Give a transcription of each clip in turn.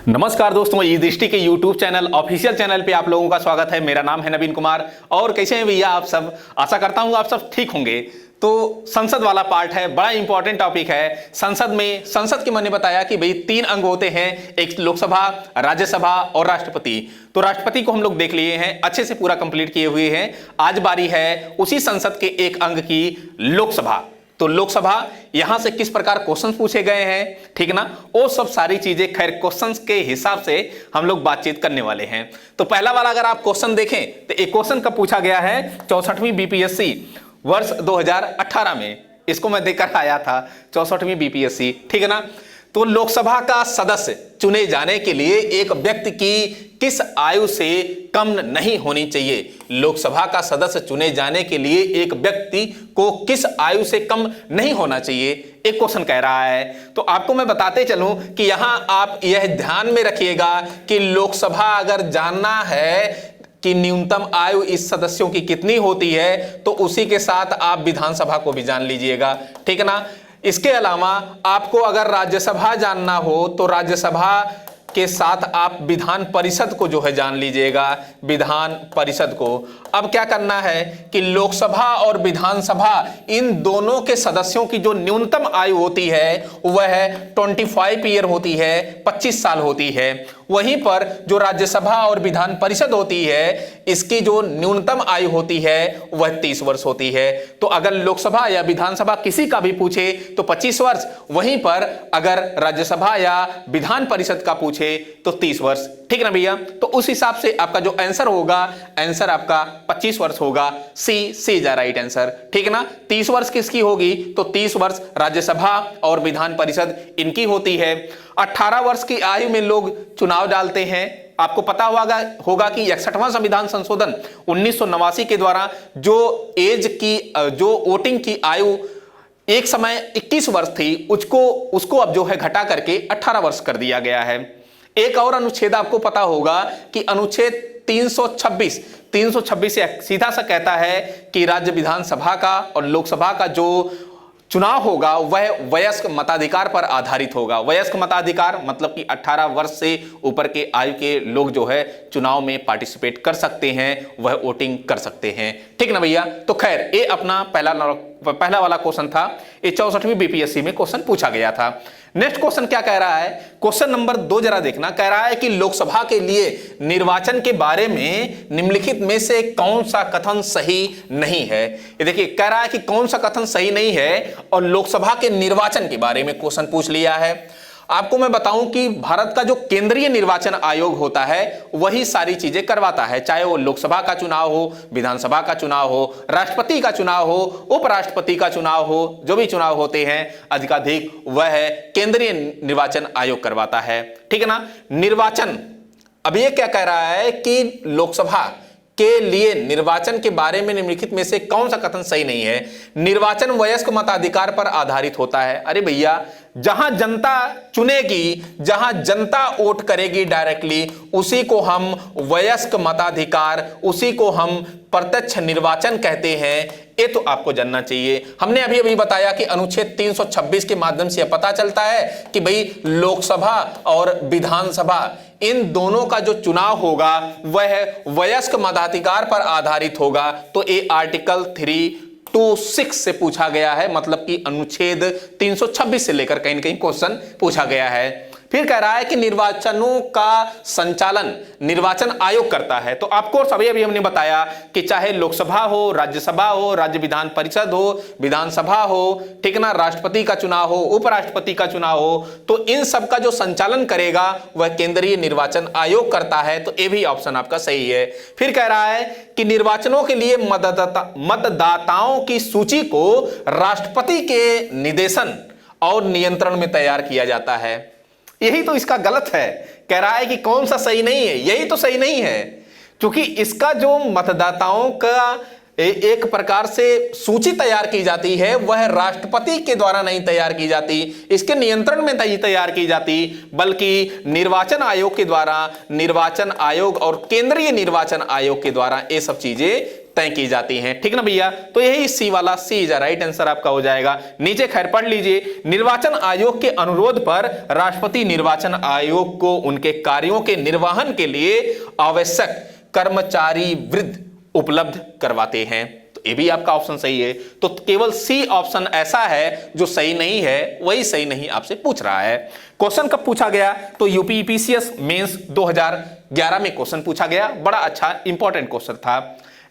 नमस्कार दोस्तों, ई दृष्टि के YouTube चैनल ऑफिशियल चैनल पे आप लोगों का स्वागत है। मेरा नाम है नवीन कुमार। और कैसे हैं भैया आप सब? आशा करता हूं आप सब ठीक होंगे। तो संसद वाला पार्ट है, बड़ा इंपॉर्टेंट टॉपिक है। संसद के मैंने बताया कि भाई 3 अंग होते हैं, एक लोकसभा, राज्यसभा और राष्ट्रपति। तो राष्ट्रपति को हम लोग देख लिए हैं, अच्छे से पूरा कंप्लीट किए हुए हैं। आज बारी है उसी संसद के एक अंग की, लोकसभा। तो लोकसभा, यहां से किस प्रकार क्वेश्चन पूछे गए हैं, ठीक ना, वो सब सारी चीजें खैर क्वेश्चंस के हिसाब से हम लोग बातचीत करने वाले हैं। तो पहला वाला अगर आप क्वेश्चन देखें तो एक क्वेश्चन कब पूछा गया है? 64वीं बीपीएससी वर्ष 2018 में। इसको मैं देकर आया था, 64वीं बीपीएससी, ठीक है ना। तो लोकसभा का सदस्य चुने जाने के लिए एक व्यक्ति की किस आयु से कम नहीं होनी चाहिए? लोकसभा का सदस्य चुने जाने के लिए एक व्यक्ति को किस आयु से कम नहीं होना चाहिए, एक क्वेश्चन कह रहा है। तो आपको मैं बताते चलूं कि यहां आप यह ध्यान में रखिएगा कि लोकसभा अगर जानना है कि न्यूनतम आयु इस सदस्यों की कितनी होती है, तो उसी के साथ आप विधानसभा को भी जान लीजिएगा, ठीक है ना। इसके अलावा आपको अगर राज्यसभा जानना हो तो राज्यसभा के साथ आप विधान परिषद को जो है जान लीजिएगा, विधान परिषद को। अब क्या करना है कि लोकसभा और विधानसभा इन दोनों के सदस्यों की जो न्यूनतम आयु होती है वह 25 ईयर होती है, 25 साल होती है। वहीं पर जो राज्यसभा और विधान परिषद होती है, इसकी जो न्यूनतम आयु होती है वह 30 वर्ष होती है। तो अगर लोकसभा या विधानसभा किसी का भी पूछे तो 25 वर्ष, वहीं पर अगर राज्यसभा या विधान परिषद का पूछे तो 30 वर्ष, ठीक ना भैया। तो उस हिसाब से आपका जो आंसर होगा, आंसर आपका 25 वर्ष होगा। सी इज राइट आंसर, ठीक है ना। 30 वर्ष किसकी होगी? तो 30 वर्ष राज्यसभा और विधान परिषद इनकी होती है। 18 वर्ष की आयु में लोग चुनाव डालते हैं। आपको पता होगा कि 61वां संविधान संशोधन 1989 के द्वारा जो वोटिंग की आयु एक समय 21 वर्ष थी, उसको अब जो है घटा करके 18 वर्ष कर दिया गया है। एक और अनुच्छेद आपको पता होगा कि अनुच्छेद 326 से सीधा सा कहता है कि राज्य विधानसभा का और लोकसभा का जो चुनाव होगा वह वयस्क मताधिकार पर आधारित होगा। वयस्क मताधिकार मतलब कि 18 वर्ष से ऊपर के आयु के लोग जो है चुनाव में पार्टिसिपेट कर सकते हैं, वह वोटिंग कर सकते हैं, ठीक ना भैया। तो खैर ये अपना पहला वाला क्वेश्चन था। ये 64वीं बीपीएससी में क्वेश्चन पूछा गया था। नेक्स्ट क्वेश्चन क्या कह रहा है? क्वेश्चन नंबर 2 जरा देखना। कह रहा है कि लोकसभा के लिए निर्वाचन के बारे में निम्नलिखित में से कौन सा कथन सही नहीं है? ये देखिए, कह रहा है कि कौन सा कथन सही नहीं है और लोकसभा के निर्वाचन के बारे में क्वेश्चन पूछ लिया है। आपको मैं बताऊं कि भारत का जो केंद्रीय निर्वाचन आयोग होता है वही सारी चीजें करवाता है, चाहे वो लोकसभा का चुनाव हो, विधानसभा का चुनाव हो, राष्ट्रपति का चुनाव हो, उपराष्ट्रपति का चुनाव हो, जो भी चुनाव होते हैं अधिकाधिक वह केंद्रीय निर्वाचन आयोग करवाता है, ठीक है ना। निर्वाचन, अब ये क्या कह रहा है कि लोकसभा के लिए निर्वाचन के बारे में निम्नलिखित में से कौन सा कथन सही नहीं है? निर्वाचन वयस्क मताधिकार पर आधारित होता है। अरे भैया, जहां जनता चुनेगी, जहां जनता वोट करेगी डायरेक्टली, उसी को हम वयस्क मताधिकार, उसी को हम प्रत्यक्ष निर्वाचन कहते हैं। ये तो आपको जानना चाहिए। हमने अभी बताया कि अनुच्छेद 326 के माध्यम से पता चलता है कि भाई लोकसभा और विधानसभा इन दोनों का जो चुनाव होगा वह वयस्क मताधिकार पर आधारित होगा। तो ये आर्टिकल 326 से पूछा गया है, मतलब कि अनुच्छेद 326 से लेकर कहीं न कहीं क्वेश्चन पूछा गया है। फिर कह रहा है कि निर्वाचनों का संचालन निर्वाचन आयोग करता है। तो आपको अभी हमने बताया कि चाहे लोकसभा हो, राज्यसभा हो, राज्य विधान परिषद हो, विधानसभा हो, ठीक ना, राष्ट्रपति का चुनाव हो, उपराष्ट्रपति का चुनाव हो, तो इन सब का जो संचालन करेगा वह केंद्रीय निर्वाचन आयोग करता है। तो ये भी ऑप्शन आपका सही है। फिर कह रहा है कि निर्वाचनों के लिए मतदाताओं की सूची को राष्ट्रपति के निर्देशन और नियंत्रण में तैयार किया जाता है। यही तो इसका गलत है। कह रहा है कि कौन सा सही नहीं है? यही तो सही नहीं है, क्योंकि इसका जो मतदाताओं का एक प्रकार से सूची तैयार की जाती है वह राष्ट्रपति के द्वारा नहीं तैयार की जाती, इसके नियंत्रण में नहीं तैयार की जाती, बल्कि निर्वाचन आयोग के द्वारा, निर्वाचन आयोग और केंद्रीय निर्वाचन आयोग के द्वारा ये सब चीजें तय की जाती हैं। ठीक ना भैया, तो यही सी वाला, सी इज राइट आंसर आपका हो जाएगा। नीचे खैर पढ़ लीजिए, निर्वाचन आयोग के अनुरोध पर राष्ट्रपति निर्वाचन आयोग को उनके कार्यों के निर्वहन के लिए आवश्यक कर्मचारी वृत्ति उपलब्ध करवाते हैं। तो ये भी आपका ऑप्शन सही है। तो केवल सी ऑप्शन ऐसा है जो सही नहीं है, वही सही नहीं आपसे पूछ रहा है। क्वेश्चन कब पूछा गया? तो यूपी पीसीएस मेंस 2011 में क्वेश्चन पूछा गया, बड़ा अच्छा इंपॉर्टेंट क्वेश्चन था।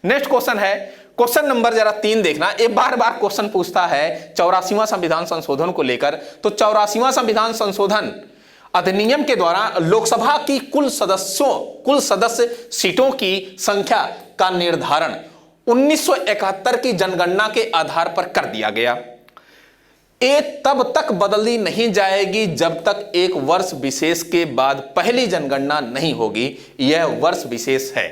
नेक्स्ट क्वेश्चन है, क्वेश्चन नंबर जरा 3 देखना। ये बार बार क्वेश्चन पूछता है 84वां संविधान संशोधन को लेकर। तो 84वां संविधान संशोधन अधिनियम के द्वारा लोकसभा की कुल सदस्य सीटों की संख्या का निर्धारण 1971 की जनगणना के आधार पर कर दिया गया। ये तब तक बदली नहीं जाएगी जब तक एक वर्ष विशेष के बाद पहली जनगणना नहीं होगी। यह वर्ष विशेष है।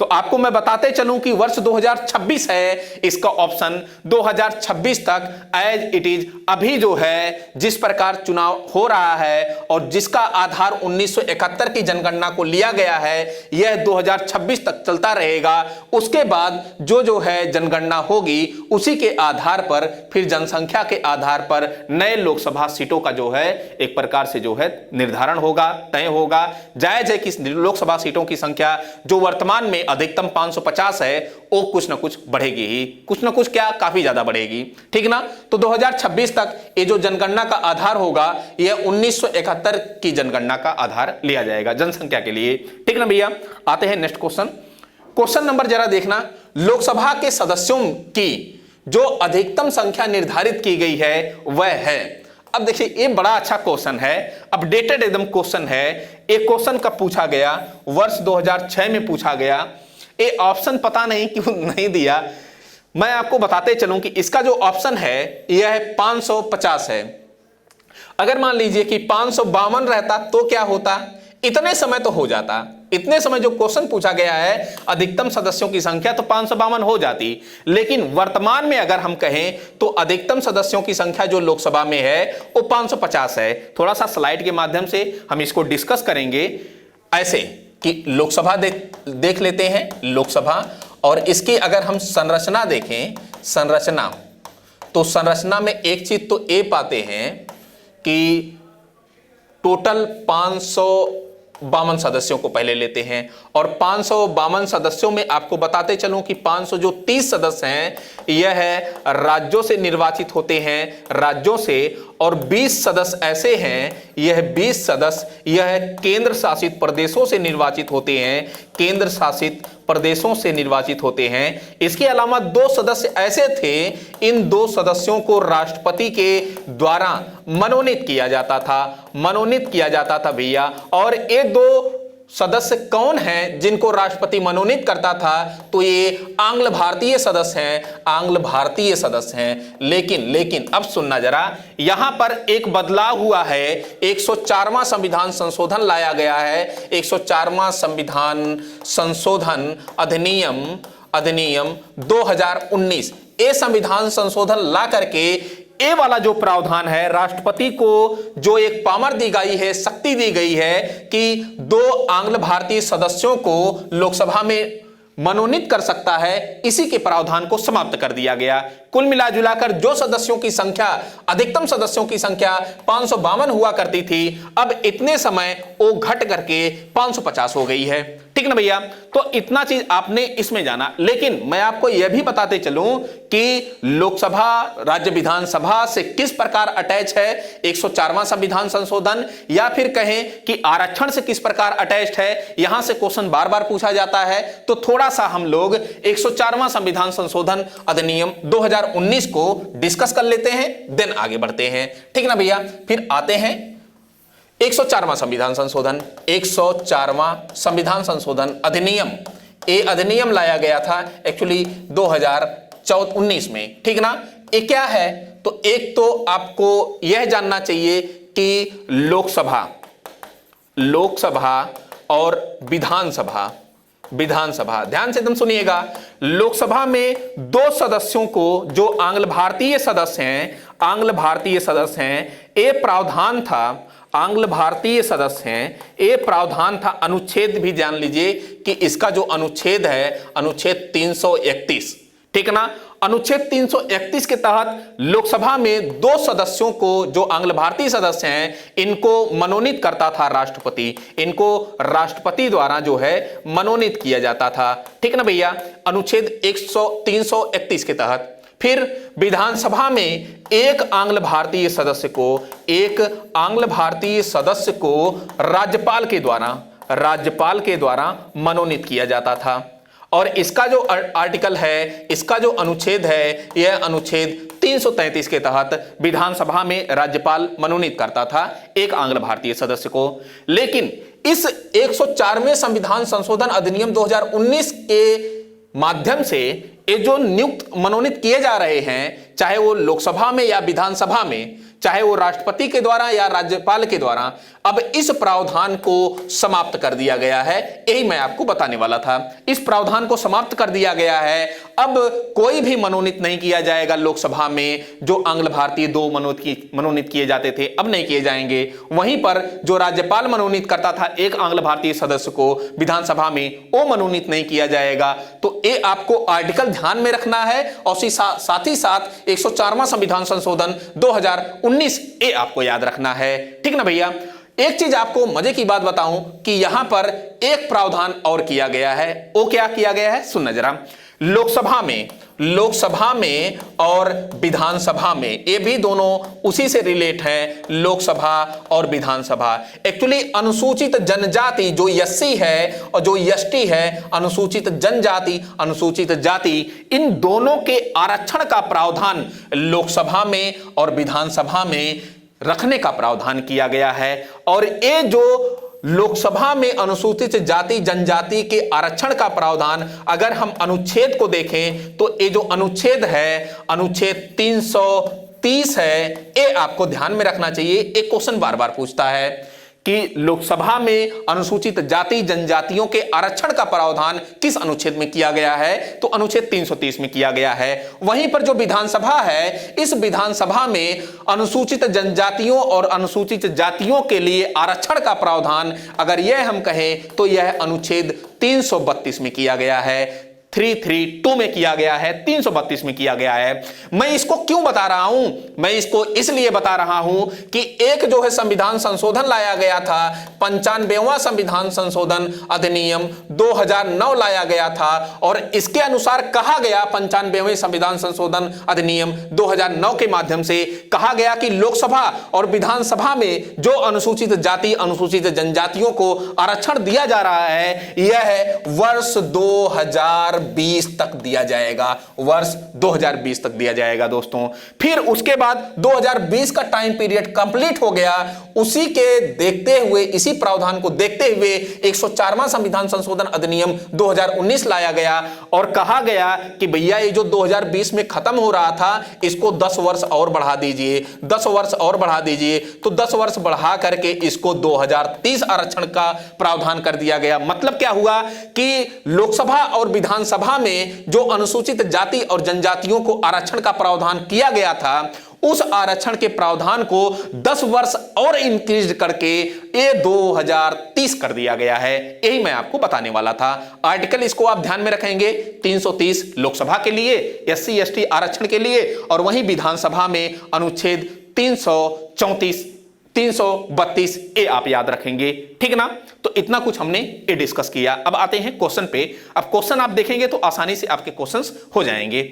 तो आपको मैं बताते चलूं कि वर्ष 2026 है, इसका ऑप्शन 2026 तक एज इट इज अभी जो है जिस प्रकार चुनाव हो रहा है और जिसका आधार 1971 की जनगणना को लिया गया है, यह 2026 तक चलता रहेगा। उसके बाद जो है जनगणना होगी, उसी के आधार पर फिर जनसंख्या के आधार पर नए लोकसभा सीटों का जो है एक प्रकार से जो है निर्धारण होगा, तय होगा। जायज है कि लोकसभा सीटों की संख्या जो वर्तमान में अधिकतम 550 है, वो कुछ ना कुछ बढ़ेगी ही, कुछ ना कुछ क्या, काफी ज्यादा बढ़ेगी। ठीक ना? तो 2026 तक ये जो जनगणना का आधार होगा, यह 1971 की जनगणना का आधार लिया जाएगा जनसंख्या के लिए। ठीक ना भैया? आते हैं नेक्स्ट क्वेश्चन। क्वेश्चन नंबर जरा देखना, लोकसभा के सदस्यों की जो अधिकतम संख्या निर्धारित की गई है वह है। अब देखिए, ये बड़ा अच्छा क्वेश्चन है, अपडेटेड एकदम क्वेश्चन है। एक क्वेश्चन कब पूछा गया? वर्ष 2006 में पूछा गया। ये ऑप्शन पता नहीं क्यों नहीं दिया। मैं आपको बताते चलूं कि इसका जो ऑप्शन है यह 550 है। अगर मान लीजिए कि 552 रहता तो क्या होता? इतने समय तो हो जाता। इतने समय जो क्वेश्चन पूछा गया है अधिकतम सदस्यों की संख्या, तो 552 हो जाती। लेकिन वर्तमान में अगर हम कहें तो अधिकतम सदस्यों की संख्या जो लोकसभा में है वो 550 है। थोड़ा सा स्लाइड के माध्यम से हम इसको डिस्कस करेंगे, ऐसे कि लोकसभा देख लेते हैं लोकसभा, और इसकी अगर हम संरचना देखें, संरचना, तो संरचना में एक चीज तो ये पाते हैं कि टोटल 552 सदस्यों को पहले लेते हैं, और 552 सदस्यों में आपको बताते चलूं कि 530 सदस्य हैं यह राज्यों से निर्वाचित होते हैं, राज्यों से, और 20 सदस्य ऐसे हैं, यह 20 सदस्य यह केंद्र शासित प्रदेशों से निर्वाचित होते हैं, केंद्र शासित प्रदेशों से निर्वाचित होते हैं। इसके अलावा 2 सदस्य ऐसे थे, इन 2 सदस्यों को राष्ट्रपति के द्वारा मनोनीत किया जाता था भैया। और ये 2 सदस्य कौन हैं जिनको राष्ट्रपति मनोनीत करता था? तो ये आंग्ल भारतीय सदस्य हैं, आंग्ल भारतीय सदस्य हैं। लेकिन अब सुनना जरा, यहां पर एक बदलाव हुआ है। 104वां संविधान संशोधन लाया गया है, 104वां संविधान संशोधन अधिनियम 2019। ये संविधान संशोधन ला करके ए वाला जो प्रावधान है, राष्ट्रपति को जो एक पावर दी गई है, शक्ति दी गई है कि 2 आंग्ल भारतीय सदस्यों को लोकसभा में मनोनीत कर सकता है, इसी के प्रावधान को समाप्त कर दिया गया। कुल मिलाजुलाकर जो सदस्यों की संख्या, अधिकतम सदस्यों की संख्या 552 हुआ करती थी, अब इतने समय वो घट करके 550 हो गई है। ठीक ना भैया? तो इतना चीज आपने इसमें जाना। लेकिन मैं आपको यह भी बताते चलूं कि लोकसभा राज्य विधानसभा से किस प्रकार अटैच है 104वां संविधान संशोधन, या फिर कहें कि आरक्षण से किस प्रकार अटैच्ड है, यहां से क्वेश्चन बार बार पूछा जाता है। तो थोड़ा सा हम लोग 104वां संविधान संशोधन अधिनियम 2019 को डिस्कस कर लेते हैं, देन आगे बढ़ते हैं। ठीक ना भैया? फिर आते हैं 104वां संविधान संशोधन। 104वां संविधान संशोधन अधिनियम, ये अधिनियम लाया गया था एक्चुअली 2019 में। ठीक ना? ये क्या है? तो एक तो आपको यह जानना चाहिए कि लोकसभा और विधानसभा ध्यान से एकदम सुनिएगा। लोकसभा में 2 सदस्यों को जो आंग्ल भारतीय सदस्य हैं, ये प्रावधान था आंग्ल भारतीय सदस्य हैं, ये प्रावधान था। अनुच्छेद भी जान लीजिए कि इसका जो अनुच्छेद है, अनुच्छेद 331, ठीक ना। अनुच्छेद 331 के तहत लोकसभा में 2 सदस्यों को, जो आंग्ल भारतीय सदस्य हैं, इनको मनोनीत करता था राष्ट्रपति। इनको राष्ट्रपति द्वारा जो है मनोनीत किया जाता था, ठीक ना भैया, अनुच्छेद 331 के तहत। फिर विधानसभा में एक आंग्ल भारतीय सदस्य को राज्यपाल के द्वारा मनोनीत किया जाता था। और इसका जो आर्टिकल है, इसका जो अनुच्छेद है, यह अनुच्छेद 333 के तहत विधानसभा में राज्यपाल मनोनीत करता था एक आंग्ल भारतीय सदस्य को। लेकिन इस 104वें संविधान संशोधन अधिनियम 2019 के माध्यम से ये जो नियुक्त मनोनीत किए जा रहे हैं, चाहे वो लोकसभा में या विधानसभा में, चाहे वो राष्ट्रपति के द्वारा या राज्यपाल के द्वारा, अब इस प्रावधान को समाप्त कर दिया गया है। यही मैं आपको बताने वाला था। इस प्रावधान को समाप्त कर दिया गया है। अब कोई भी मनोनीत नहीं किया जाएगा लोकसभा में। जो आंग्ल भारतीय 2 मनोनीत किए जाते थे, अब नहीं किए जाएंगे। वहीं पर जो राज्यपाल मनोनीत करता था एक आंग्ल भारतीय सदस्य को विधानसभा में, वो मनोनीत नहीं किया जाएगा। तो ये आपको आर्टिकल ध्यान में रखना है। और साथ ही साथ 104वां संविधान संशोधन 2019 ये आपको याद रखना है, ठीक ना भैया। एक चीज आपको मजे की बात बताऊं कि यहां पर एक प्रावधान और किया गया है। वो क्या किया गया है, सुनना जरा। लोकसभा में और विधानसभा में, ये भी दोनों उसी से रिलेट है, लोकसभा और विधानसभा। एक्चुअली अनुसूचित जनजाति जो एससी है और जो एसटी है, अनुसूचित जनजाति, अनुसूचित जाति, इन दोनों के आरक्षण का प्रावधान लोकसभा में और विधानसभा में रखने का प्रावधान किया गया है। और ये जो लोकसभा में अनुसूचित जाति जनजाति के आरक्षण का प्रावधान, अगर हम अनुच्छेद को देखें तो ये जो अनुच्छेद है, अनुच्छेद 330 है, ये आपको ध्यान में रखना चाहिए। एक क्वेश्चन बार बार पूछता है कि लोकसभा में अनुसूचित जाति जनजातियों के आरक्षण का प्रावधान किस अनुच्छेद में किया गया है, तो अनुच्छेद 330 में किया गया है। वहीं पर जो विधानसभा है, इस विधानसभा में अनुसूचित जनजातियों और अनुसूचित जातियों के लिए आरक्षण का प्रावधान अगर यह हम कहें तो यह अनुच्छेद 332 में किया गया है, 332 में किया गया है, 332 में किया गया है। मैं इसको क्यों बता रहा हूं? मैं इसको इसलिए बता रहा हूं कि एक जो है संविधान संशोधन लाया गया था, 95वां संविधान संशोधन अधिनियम 2009 लाया गया था। और इसके अनुसार कहा गया, 95वें संविधान संशोधन अधिनियम 2009 के माध्यम से कहा गया कि लोकसभा और विधानसभा में जो अनुसूचित जाति अनुसूचित जनजातियों को आरक्षण दिया जा रहा है, यह वर्ष 2020 तक दिया जाएगा, वर्ष 2020 तक दिया जाएगा दोस्तों। फिर उसके बाद 2020 का टाइम पीरियड कंप्लीट हो गया। उसी के देखते हुए, इसी प्रावधान को देखते हुए 104वां संविधान संशोधन अधिनियम 2019 लाया गया और कहा गया कि भैया ये जो 2020 में खत्म हो रहा था, इसको 10 वर्ष और बढ़ा दीजिए, 10 वर्ष और बढ़ा दीजिए। तो 10 वर्ष बढ़ा करके इसको 2030 आरक्षण का प्रावधान कर दिया गया। मतलब क्या हुआ कि लोकसभा और विधानसभा में जो अनुसूचित जाति और जनजातियों को आरक्षण का प्रावधान किया गया था, उस आरक्षण के प्रावधान को 10 वर्ष और इंक्रीज करके ये 2030 कर दिया गया है। यही मैं आपको बताने वाला था। आर्टिकल इसको आप ध्यान में रखेंगे, 330 लोकसभा के लिए, एससी एसटी आरक्षण के लिए, और वहीं विधानसभा में अनुच्छेद 334 332 ये आप याद रखेंगे, ठीक ना। तो इतना कुछ हमने ये डिस्कस किया। अब आते हैं क्वेश्चन पे। अब क्वेश्चन आप देखेंगे तो आसानी से आपके क्वेश्चंस हो जाएंगे।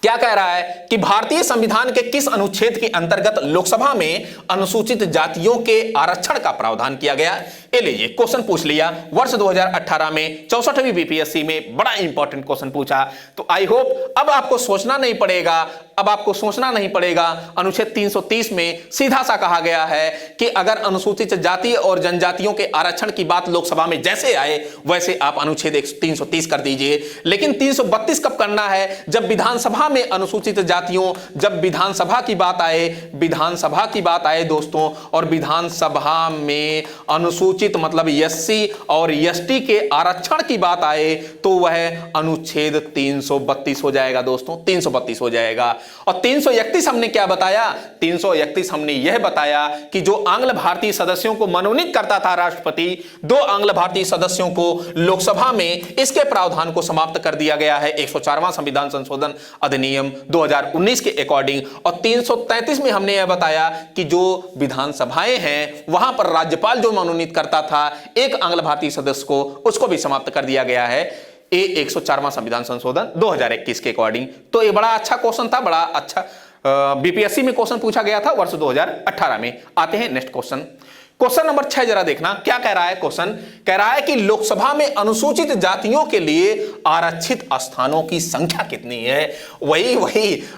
क्या कह रहा है कि भारतीय संविधान के किस अनुच्छेद के अंतर्गत लोकसभा में अनुसूचित जातियों के आरक्षण का प्रावधान किया गया। ये लीजिए क्वेश्चन पूछ लिया वर्ष 2018 में 64वीं बीपीएससी में बड़ा इंपॉर्टेंट क्वेश्चन पूछा। तो आई होप अब आपको सोचना नहीं पड़ेगा, अब आपको सोचना नहीं पड़ेगा। अनुच्छेद 330 में सीधा सा कहा गया है कि अगर अनुसूचित जाति और जनजातियों के आरक्षण की बात लोकसभा में जैसे आए वैसे आप अनुच्छेद 330 कर दीजिए। लेकिन 332 कब करना है, जब विधानसभा में अनुसूचित जातियों, जब विधानसभा की बात आए, विधानसभा की बात आए दोस्तों, और विधानसभा में अनुसूचित मतलब एससी और एसटी के आरक्षण की बात आए तो वह अनुच्छेद 332 हो जाएगा दोस्तों, 332 हो जाएगा। और 331 हमने क्या बताया? 331 हमने यह बताया कि जो आंग्ल भारतीय सदस्यों को मनोनीत करता था राष्ट्रपति, 2 आंग्ल भारतीय सदस्यों को लोकसभा में, इसके प्रावधान को समाप्त कर दिया गया है 104वां संविधान संशोधन अधिनियम 2019 के अकॉर्डिंग। और 333 में हमने यह बताया कि जो विधानसभाएं हैं वहां पर राज्यपाल जो मनोनीत करता था एक आंग्ल भारतीय सदस्य को, उसको भी समाप्त कर दिया गया है 104वां संविधान संशोधन 2021 के अकॉर्डिंग। तो ये बड़ा अच्छा क्वेश्चन था, बड़ा अच्छा बीपीएससी में क्वेश्चन पूछा गया था वर्ष 2018 में। आते हैं नेक्स्ट क्वेश्चन। क्वेश्चन नंबर 6 जरा देखना क्या कह रहा है। क्वेश्चन कह रहा है कि लोकसभा में अनुसूचित जातियों के लिए आरक्षित स्थानों की संख्या कितनी है। वही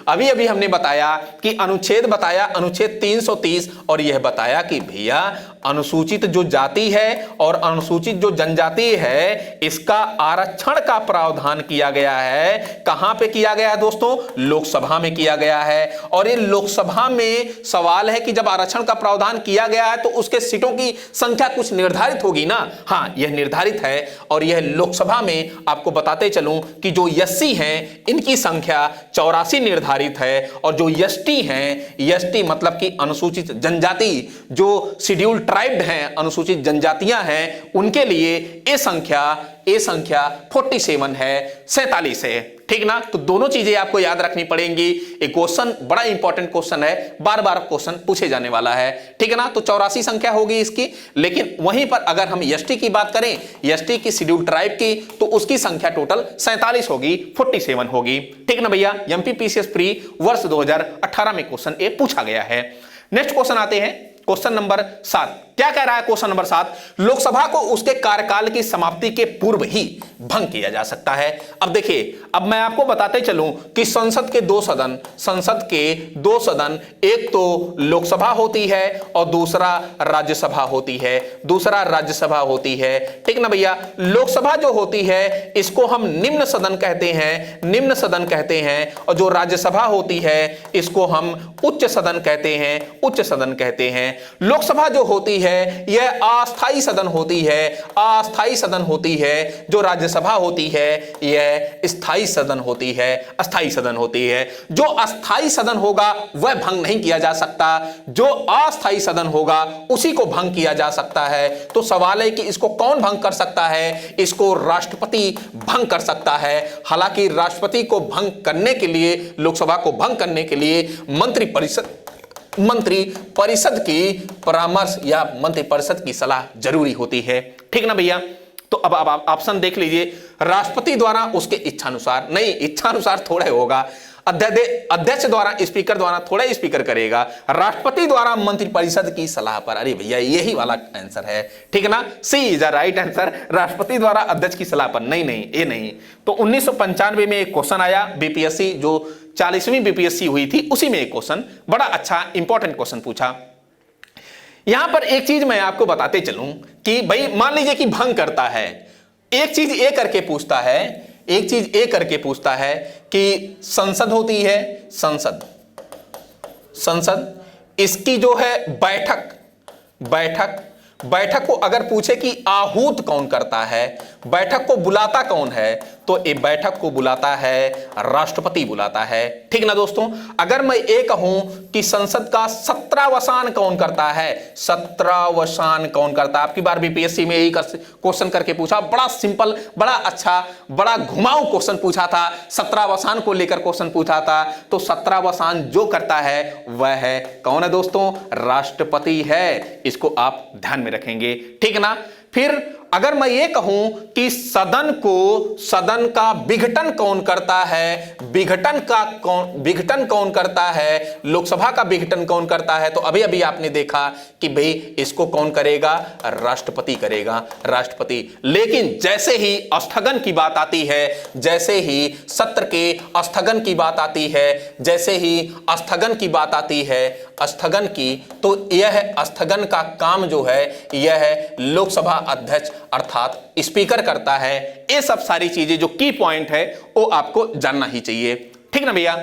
अभी अभी हमने बताया कि अनुच्छेद 330 और यह बताया कि भैया अनुसूचित जो जाति है और अनुसूचित जो जनजाति है इसका आरक्षण का प्रावधान किया गया है। कहां पे किया गया है दोस्तों? लोकसभा में किया गया है। और ये लोकसभा में सवाल है कि जब आरक्षण का प्रावधान किया गया है तो उसके सीटों की संख्या कुछ निर्धारित होगी ना। हाँ, यह निर्धारित है। और यह लोकसभा में आपको बताते चलूं कि जो एससी हैं इनकी संख्या 84 निर्धारित है। और जो एसटी हैं, एसटी मतलब कि अनुसूचित जनजाति, जो शेड्यूल्ड ट्राइब्ड हैं, अनुसूचित जनजातियां हैं, उनके लिए ये संख्या 47 है, 47 है। ठीक ना? तो दोनों चीजें आपको याद रखनी पड़ेंगी। एक क्वेश्चन बड़ा इंपॉर्टेंट क्वेश्चन है, बार बार क्वेश्चन पूछे जाने वाला है। ठीक है ना? तो 84 संख्या होगी इसकी। लेकिन वहीं पर अगर हम एसटी की बात करें, एसटी की शेड्यूल्ड ट्राइब की, तो उसकी संख्या टोटल 47 होगी, 47 होगी। ठीक ना भैया? एमपीपीसीएस प्री वर्ष 2018 में क्वेश्चन ए पूछा गया है। नेक्स्ट क्वेश्चन आते हैं, क्वेश्चन नंबर 7। क्या कह रहा है क्वेश्चन नंबर 7? लोकसभा को उसके कार्यकाल की समाप्ति के पूर्व ही भंग किया जा सकता है। अब देखिए, अब मैं आपको बताते चलूं कि संसद के दो सदन, एक तो लोकसभा होती है और दूसरा राज्यसभा होती है। ठीक ना भैया? लोकसभा जो होती है इसको हम निम्न सदन कहते हैं, और जो राज्यसभा होती है इसको हम उच्च सदन कहते हैं। लोकसभा जो होती है यह अस्थायी सदन होती है, जो राज्यसभा होती है यह स्थायी सदन होती है। जो अस्थायी सदन होगा वह भंग नहीं किया जा सकता, जो अस्थायी सदन होगा उसी को भंग किया जा सकता है। तो सवाल है कि इसको कौन भंग कर सकता है? इसको राष्ट्रपति भंग कर सकता है। हालांकि राष्ट्रपति को भंग करने के लिए, लोकसभा को भंग करने के लिए मंत्री परिषद की परामर्श या मंत्री परिषद की सलाह जरूरी होती है। ठीक ना भैया? तो अब आप ऑप्शन देख लीजिए। राष्ट्रपति द्वारा उसके इच्छानुसार, नहीं इच्छानुसार थोड़ा होगा, अध्यक्ष द्वारा, स्पीकर द्वारा थोड़ा स्पीकर करेगा, राष्ट्रपति द्वारा मंत्रिपरिषद की सलाह पर। अरे भैया यही वाला आंसर है। ठीक है ना? सी इज द राइट आंसर। राष्ट्रपति द्वारा अध्यक्ष की सलाह पर। नहीं ये नहीं। तो 1995 में एक क्वेश्चन आया बीपीएससी, जो 40वीं बीपीएससी हुई थी, उसी में एक क्वेश्चन, बड़ा अच्छा इंपॉर्टेंट क्वेश्चन पूछा। यहां पर एक चीज मैं आपको बताते चलूं कि भाई मान लीजिए कि भंग करता है, एक चीज ए करके पूछता है कि संसद होती है, संसद इसकी जो है बैठक को अगर पूछे कि आहूत कौन करता है, बैठक को बुलाता कौन है, तो ये बैठक को बुलाता है राष्ट्रपति बुलाता है। ठीक ना दोस्तों? अगर मैं ये कहूं कि संसद का 17वां कौन करता है, 17वां कौन करता है, आपकी बार बीपीएससी में यही क्वेश्चन करके पूछा, बड़ा सिंपल, बड़ा अच्छा, बड़ा घुमाऊ क्वेश्चन पूछा था, 17वां को लेकर क्वेश्चन पूछा था। तो 17वां जो करता है वह है कौन है दोस्तों? राष्ट्रपति है। इसको आप ध्यान में रखेंगे। ठीक ना? फिर अगर मैं ये कहूं कि सदन का विघटन कौन करता है, विघटन कौन करता है, लोकसभा का विघटन कौन करता है, तो अभी अभी आपने देखा कि भाई इसको कौन करेगा? राष्ट्रपति करेगा, राष्ट्रपति। लेकिन जैसे ही स्थगन की बात आती है, जैसे ही सत्र के स्थगन की बात आती है, जैसे ही स्थगन की बात आती है, स्थगन की, तो यह स्थगन का काम जो है यह लोकसभा अध्यक्ष अर्थात स्पीकर करता है। ये सब सारी चीजें जो की पॉइंट है वो आपको जानना ही चाहिए। ठीक ना भैया?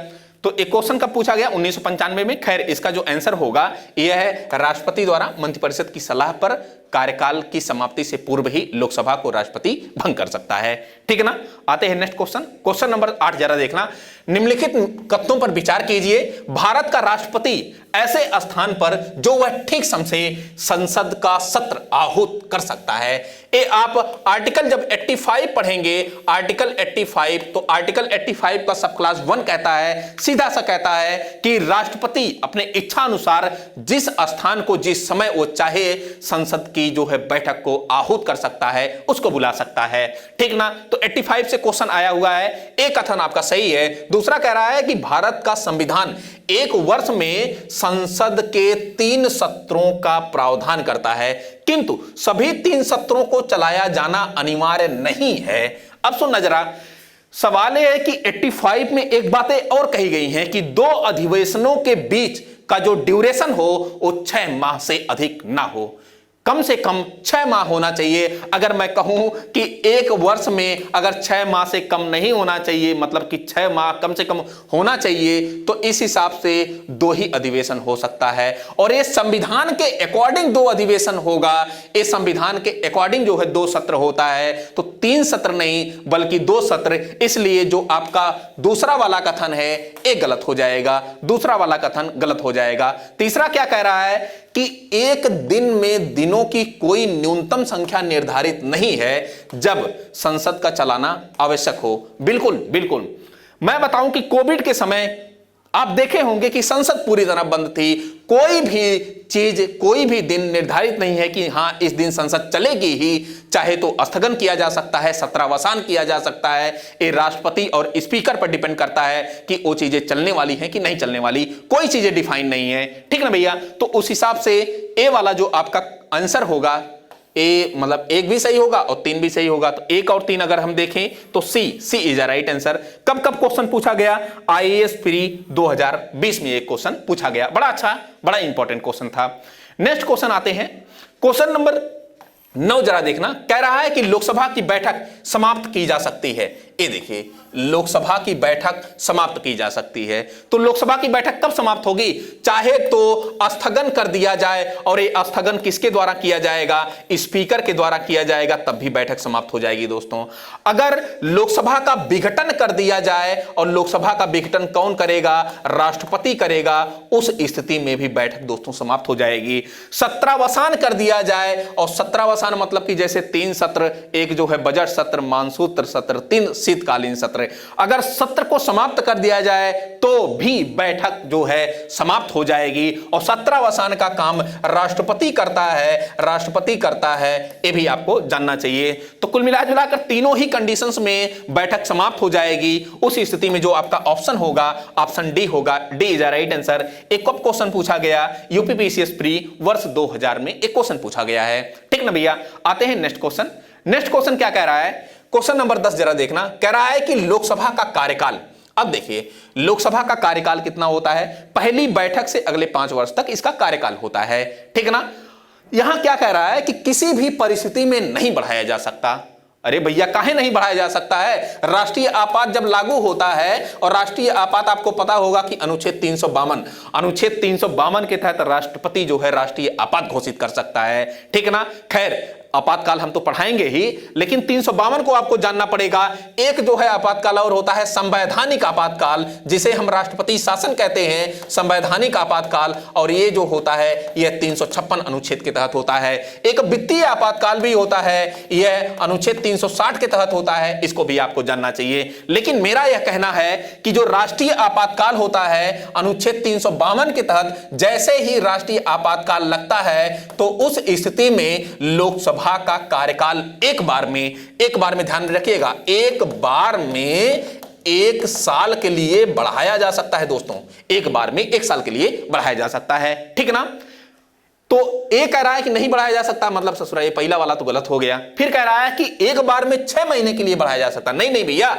तो एक क्वेश्चन कब पूछा गया? 1995 में। खैर इसका जो आंसर होगा यह है राष्ट्रपति द्वारा मंत्रिपरिषद की सलाह पर कार्यकाल की समाप्ति से पूर्व ही लोकसभा को राष्ट्रपति भंग कर सकता है। ठीक है ना। आते हैं नेक्स्ट क्वेश्चन, क्वेश्चन नंबर 8 जरा देखना। निम्नलिखित कथनों पर विचार कीजिए। भारत का राष्ट्रपति ऐसे स्थान पर जो वह ठीक समय से संसद का सत्र आहूत कर सकता है। ये आप आर्टिकल जब 85 पढ़ेंगे, आर्टिकल 85, तो आर्टिकल 85 का सब क्लास 1 कहता है, सीधा सा कहता है कि राष्ट्रपति अपने इच्छा अनुसार जिस स्थान को जिस समय वो चाहे संसद की जो है बैठक को आहूत कर सकता है, उसको बुला सकता है। ठीक ना। तो 85 से क्वेश्चन आया हुआ है। एक कथन आपका सही है। दूसरा कह रहा है कि भारत का संविधान एक वर्ष में संसद के 3 सत्रों का प्रावधान करता है, किंतु सभी 3 सत्रों को चलाया जाना अनिवार्य नहीं है। अब सुनना जरा, सवाल यह है कि 85 में एक बातें और कही गई हैं कि 2 अधिवेशनों के बीच का जो ड्यूरेशन हो वो 6 माह से अधिक ना हो, कम से कम 6 माह होना चाहिए। अगर मैं कहूं कि एक वर्ष में अगर 6 माह से कम नहीं होना चाहिए, मतलब कि 6 माह कम से कम होना चाहिए, तो इस हिसाब से 2 ही अधिवेशन हो सकता है। और ये संविधान के अकॉर्डिंग 2 अधिवेशन होगा। ये संविधान के अकॉर्डिंग जो है 2 सत्र होता है, तो 3 सत्र नहीं बल्कि 2 सत्र। इसलिए जो आपका दूसरा वाला कथन है ये गलत हो जाएगा, दूसरा वाला कथन गलत हो जाएगा। तीसरा क्या कह रहा है कि एक दिन में दिनों की कोई न्यूनतम संख्या निर्धारित नहीं है जब संसद का चलाना आवश्यक हो। बिल्कुल बिल्कुल। मैं बताऊं कि कोविड के समय आप देखे होंगे कि संसद पूरी तरह बंद थी। कोई भी चीज, कोई भी दिन निर्धारित नहीं है कि हां इस दिन संसद चलेगी ही। चाहे तो स्थगन किया जा सकता है, सत्रावसान किया जा सकता है। ये राष्ट्रपति और स्पीकर पर डिपेंड करता है कि वो चीजें चलने वाली हैं कि नहीं चलने वाली। कोई चीजें डिफाइन नहीं है। ठीक ना भैया। तो उस हिसाब से ए वाला जो आपका आंसर होगा, ए मतलब 1 भी सही होगा और 3 भी सही होगा। तो 1 और 3 अगर हम देखें तो सी इज अ राइट आंसर। कब कब क्वेश्चन पूछा गया? आईएएस प्री 2020 में एक क्वेश्चन पूछा गया। बड़ा अच्छा, बड़ा इंपॉर्टेंट क्वेश्चन था। नेक्स्ट क्वेश्चन आते हैं, क्वेश्चन नंबर 9 जरा देखना। कह रहा है कि लोकसभा की बैठक समाप्त की जा सकती है। ये देखिए, लोकसभा की बैठक समाप्त की जा सकती है। तो लोकसभा की बैठक कब समाप्त होगी? चाहे तो स्थगन कर दिया जाए, और ये स्थगन किसके द्वारा किया जाएगा? स्पीकर के द्वारा किया जाएगा, तब भी बैठक समाप्त हो जाएगी दोस्तों। अगर लोकसभा का विघटन कर दिया जाए, और लोकसभा का विघटन कौन करेगा? राष्ट्रपति करेगा, उस स्थिति में भी बैठक दोस्तों समाप्त हो जाएगी। सत्रावसान कर दिया जाए, और सत्रावसान मतलब कि जैसे 3 सत्र, एक जो है बजट सत्र, मानसूत्र सत्र, 3 शीतकालीन सत्र, अगर सत्र को समाप्त कर दिया जाए तो भी बैठक जो है समाप्त हो जाएगी। और सत्रावसान का काम राष्ट्रपति करता है, राष्ट्रपति करता है, ये भी आपको जानना चाहिए। तो कुल मिलाकर तीनों ही कंडीशंस में बैठक समाप्त हो जाएगी। उस स्थिति में जो आपका ऑप्शन होगा, ऑप्शन डी होगा। D is the right answer. एक कब क्वेश्चन पूछा गया? यूपीपीसीएस प्री वर्ष 2000 में एक क्वेश्चन पूछा गया है। ठीक ना भैया। आते हैं नेक्स्ट क्वेश्चन। नेक्स्ट क्वेश्चन क्या कह रहा है? क्वेश्चन नंबर 10 जरा देखना। कह रहा है कि लोकसभा का कार्यकाल, अब देखिए लोकसभा का कार्यकाल कितना होता है? पहली बैठक से अगले 5 वर्ष तक इसका कार्यकाल होता है। ठीक ना। यहां क्या कह रहा है कि किसी भी परिस्थिति में नहीं बढ़ाया जा सकता। अरे भैया, काहे नहीं बढ़ाया जा सकता है? राष्ट्रीय आपात जब लागू होता है, और राष्ट्रीय आपात आपको पता होगा कि अनुच्छेद 352 के तहत राष्ट्रपति जो है राष्ट्रीय आपात घोषित कर सकता है। ठीक ना। खैर आपातकाल हम तो पढ़ाएंगे ही, लेकिन 352 को आपको जानना पड़ेगा। एक जो है आपातकाल और होता है संवैधानिक आपातकाल, जिसे हम राष्ट्रपति शासन कहते हैं, संवैधानिक आपातकाल। और ये जो होता है यह 356 अनुच्छेद के तहत होता है। एक वित्तीय आपातकाल भी होता है, यह अनुच्छेद 360 के तहत होता है। इसको भी आपको जानना चाहिए। लेकिन मेरा यह कहना है कि जो राष्ट्रीय आपातकाल होता है अनुच्छेद 352 के तहत, जैसे ही राष्ट्रीय आपातकाल लगता है तो उस स्थिति में लोकसभा का कार्यकाल एक बार में ध्यान रखिएगा, एक बार में 1 साल के लिए बढ़ाया जा सकता है दोस्तों। एक बार में 1 साल के लिए बढ़ाया जा सकता है। ठीक ना। तो एक कह रहा है कि नहीं बढ़ाया जा सकता, मतलब ससुरा ये पहला वाला तो गलत हो गया। फिर कह रहा है कि एक बार में 6 महीने के लिए बढ़ाया जा सकता। नहीं भैया,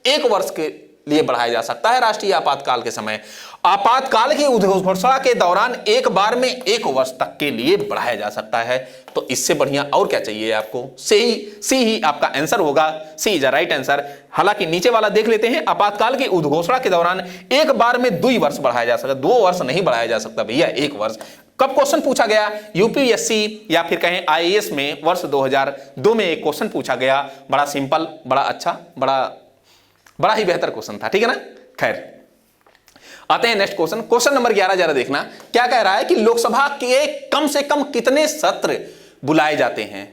1 वर्ष के लिए बढ़ाया जा सकता है राष्ट्रीय आपातकाल के समय। आपातकाल की घोषणा के दौरान एक बार में 1 वर्ष तक के लिए बढ़ाया जा सकता है। तो इससे बढ़िया और क्या चाहिए आपको? सी ही आपका आंसर होगा। सी इज द राइट आंसर। हालांकि नीचे वाला देख लेते हैं। आपातकाल की उद्घोषणा के दौरान एक बार में 2 वर्ष बढ़ाया जा सकता, 2 वर्ष नहीं बढ़ाया जा सकता भैया, 1 वर्ष। कब क्वेश्चन पूछा गया? यूपीएससी या फिर कहें आईएएस में वर्ष 2002 में एक क्वेश्चन पूछा गया। बड़ा सिंपल, बड़ा अच्छा, बड़ा ही बेहतर क्वेश्चन था, ठीक है ना। खैर आते हैं नेक्स्ट क्वेश्चन। क्वेश्चन नंबर 11 जरा देखना क्या कह रहा है कि लोकसभा के कम से कम कितने सत्र बुलाए जाते हैं?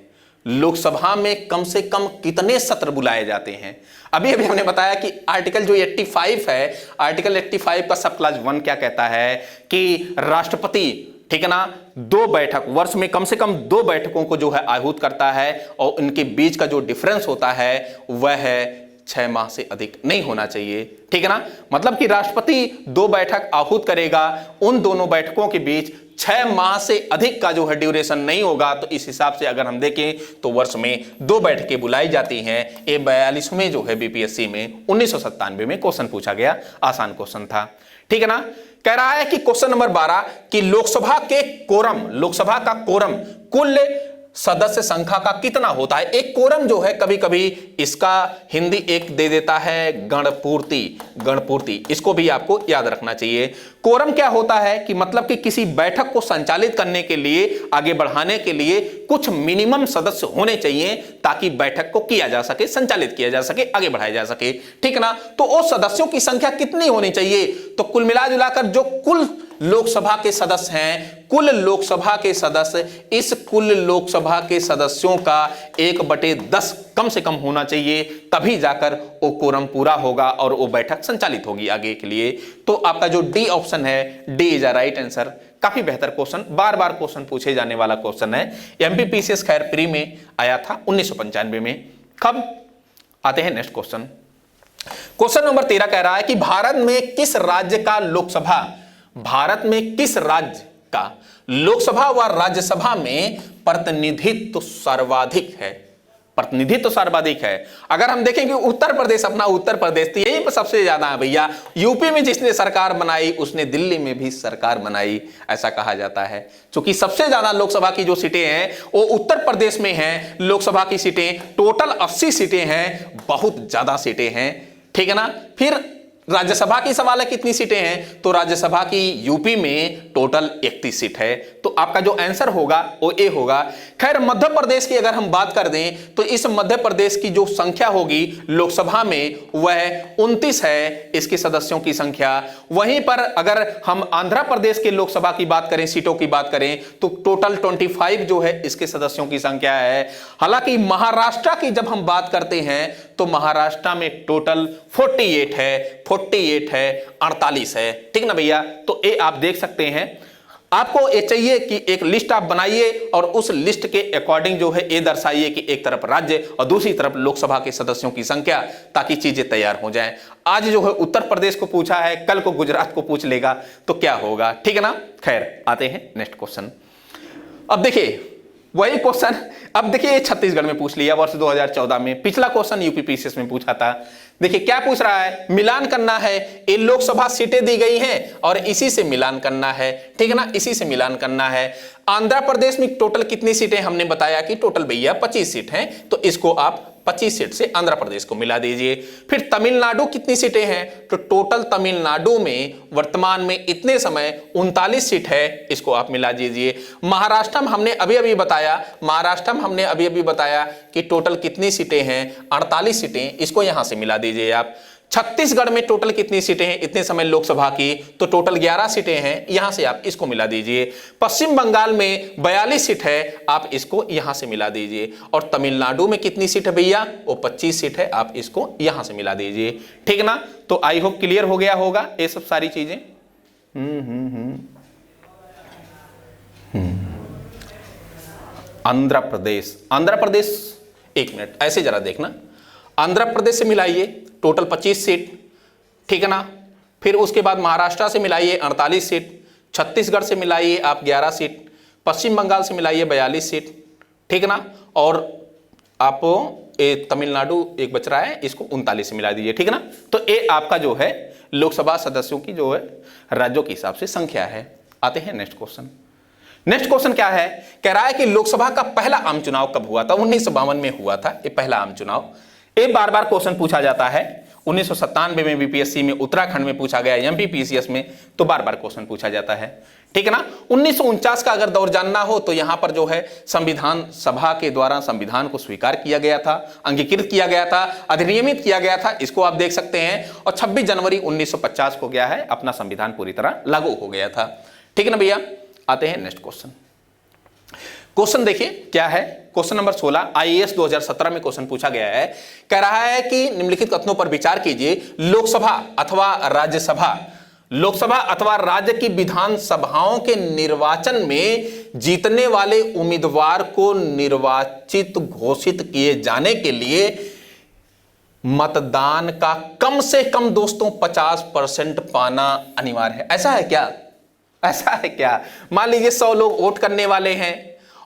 लोकसभा में कम से कम कितने सत्र बुलाए जाते हैं? अभी हमने बताया कि आर्टिकल जो 85 है, आर्टिकल 85 का सब क्लास 1 क्या कहता है कि राष्ट्रपति, ठीक है ना, 2 बैठक वर्ष में कम से कम 2 बैठकों को जो है आहूत करता है और उनके बीच का जो डिफरेंस होता है वह है 6 माह से अधिक नहीं होना चाहिए, ठीक है ना। मतलब कि राष्ट्रपति 2 बैठक आहूत करेगा, उन दोनों बैठकों के बीच 6 माह से अधिक का जो है ड्यूरेशन नहीं होगा। तो इस हिसाब से अगर हम देखें तो वर्ष में 2 बैठकें बुलाई जाती हैं। ये 42वें जो है बीपीएससी में 1997 में क्वेश्चन पूछा गया, आसान क्वेश्चन था, ठीक है ना। कह रहा है कि क्वेश्चन नंबर 12 कि लोकसभा के कोरम, लोकसभा का कोरम कुल सदस्य संख्या का कितना होता है? एक कोरम जो है कभी कभी इसका हिंदी एक दे देता है गणपूर्ति, गणपूर्ति, इसको भी आपको याद रखना चाहिए। कोरम क्या होता है कि मतलब कि किसी बैठक को संचालित करने के लिए, आगे बढ़ाने के लिए कुछ मिनिमम सदस्य होने चाहिए ताकि बैठक को किया जा सके, संचालित किया जा सके, आगे बढ़ाया जा सके, ठीक है ना। तो वो सदस्यों की संख्या कितनी होनी चाहिए? तो कुल मिला जुलाकर जो कुल लोकसभा के सदस्य हैं, कुल लोकसभा के सदस्य, इस कुल लोकसभा के सदस्यों का 1/10 कम से कम होना चाहिए, तभी जाकर वो कोरम पूरा होगा और वो बैठक संचालित होगी आगे के लिए। तो आपका जो डी ऑप्शन है, D is a right answer. काफी बेहतर क्वेश्चन, बार बार क्वेश्चन पूछे जाने वाला क्वेश्चन है। एमपीपीसीएस खैर प्री में आया था 1995 में। कब आते हैं नेक्स्ट क्वेश्चन। क्वेश्चन नंबर 13 कह रहा है कि भारत में किस राज्य का लोकसभा, भारत में किस राज्य का लोकसभा व राज्यसभा में प्रतिनिधित्व सर्वाधिक है? प्रतिनिधित्व सर्वाधिक है। अगर हम देखेंगे उत्तर प्रदेश, अपना उत्तर प्रदेश तो यही पर सबसे ज्यादा है भैया। यूपी में जिसने सरकार बनाई उसने दिल्ली में भी सरकार बनाई, ऐसा कहा जाता है। क्योंकि सबसे ज्यादा लोकसभा की जो सीटें हैं वो उत्तर प्रदेश में हैं। लोकसभा की सीटें टोटल 80 सीटें हैं, बहुत ज्यादा सीटें हैं, ठीक है ना। फिर राज्यसभा की सवाल है कितनी सीटें हैं, तो राज्यसभा की यूपी में टोटल 31 सीट है। तो आपका जो आंसर होगा वो ए होगा। खैर मध्य प्रदेश की अगर हम बात कर दें तो इस मध्य प्रदेश की जो संख्या होगी लोकसभा में वह 29 है, इसके सदस्यों की संख्या। वहीं पर अगर हम आंध्र प्रदेश के लोकसभा की बात करें, सीटों की बात करें, तो टोटल 25 जो है इसके सदस्यों की संख्या है। हालांकि महाराष्ट्र की जब हम बात करते हैं तो महाराष्ट्र में टोटल 48 है, 48 है, ठीक ना भैया। तो ये आप देख सकते हैं। आपको ये चाहिए कि एक लिस्ट आप बनाइए और उस लिस्ट के अकॉर्डिंग जो है ये दर्शाइए कि एक तरफ राज्य और दूसरी तरफ लोकसभा के सदस्यों की संख्या, ताकि चीजें तैयार हो जाएं। आज जो है उत्तर प्रदेश को पूछा है, कल को गुजरात को पूछ लेगा तो क्या होगा, ठीक है ना। खैर आते हैं नेक्स्ट क्वेश्चन। अब देखिए वही क्वेश्चन, अब देखिए छत्तीसगढ़ में पूछ लिया वर्ष 2014 में। पिछला क्वेश्चन यूपीपीसीएस में पूछा था। देखिए क्या पूछ रहा है, मिलान करना है, ये लोकसभा सीटें दी गई हैं और इसी से मिलान करना है, ठीक है ना, इसी से मिलान करना है। आंध्र प्रदेश में टोटल कितनी सीटें, हमने बताया कि टोटल भैया 25 सीट हैं, तो इसको आप 25 सीट से आंध्र प्रदेश को मिला दीजिए। फिर तमिलनाडु कितनी सीटें हैं, तो टोटल तमिलनाडु में वर्तमान में इतने समय 39 सीट है, इसको आप मिला दीजिए। महाराष्ट्र में हमने अभी अभी बताया, महाराष्ट्र में हमने अभी अभी बताया कि टोटल कितनी सीटें हैं, 48 सीटें, इसको यहां से मिला दीजिए आप। छत्तीसगढ़ में टोटल कितनी सीटें हैं इतने समय लोकसभा की, तो टोटल 11 सीटें हैं, यहां से आप इसको मिला दीजिए। पश्चिम बंगाल में 42 सीट है, आप इसको यहां से मिला दीजिए। और तमिलनाडु में कितनी सीट है भैया, वो 25 सीट है, आप इसको यहां से मिला दीजिए, ठीक है ना। तो आई होप क्लियर हो गया होगा ये सब सारी चीजें। आंध्र प्रदेश, आंध्र प्रदेश, एक मिनट ऐसे जरा देखना, आंध्र प्रदेश से मिलाइए टोटल 25 सीट, ठीक है ना। फिर उसके बाद महाराष्ट्र से मिलाइए 48 सीट, छत्तीसगढ़ से मिलाइए आप 11 सीट, पश्चिम बंगाल से मिलाइए 42 सीट, ठीक है ना। और आप तमिलनाडु एक बच रहा है, इसको 39 से मिला दीजिए, ठीक है ना। तो ये आपका जो है लोकसभा सदस्यों की जो है राज्यों के हिसाब से संख्या है। आते हैं नेक्स्ट क्वेश्चन। नेक्स्ट क्वेश्चन क्या है, कह रहा है कि लोकसभा का पहला आम चुनाव कब हुआ था। 1952 में हुआ था ये पहला आम चुनाव। एक बार बार क्वेश्चन पूछा जाता है, 1997 में बीपीएससी में, उत्तराखंड में पूछा गया, एमपीपीसीएस में तो बार बार क्वेश्चन पूछा जाता है, ठीक है ना। 1949 का अगर दौर जानना हो तो यहां पर जो है संविधान सभा के द्वारा संविधान को स्वीकार किया गया था, अंगीकृत किया गया था, अधिनियमित किया गया था, इसको आप देख सकते हैं। और 26 जनवरी 1950 को गया है अपना संविधान पूरी तरह लागू हो गया था। ठीक है ना भैया। आते हैं नेक्स्ट क्वेश्चन। क्वेश्चन देखिए क्या है, क्वेश्चन नंबर 16 आईएएस 2017 में क्वेश्चन पूछा गया है। कह रहा है कि निम्नलिखित कथनों पर विचार कीजिए। लोकसभा अथवा राज्य की विधानसभाओं के निर्वाचन में जीतने वाले उम्मीदवार को निर्वाचित घोषित किए जाने के लिए मतदान का कम से कम दोस्तों 50% पाना अनिवार्य है। ऐसा है क्या? मान लीजिए 100 लोग वोट करने वाले हैं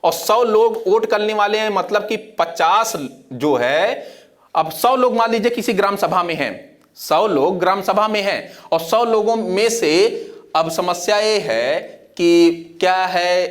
और 100 लोग वोट करने वाले हैं, मतलब कि 50 जो है, अब 100 लोग मान लीजिए किसी ग्राम सभा में हैं, 100 लोग ग्राम सभा में हैं और 100 लोगों में से अब समस्या ये है कि क्या है,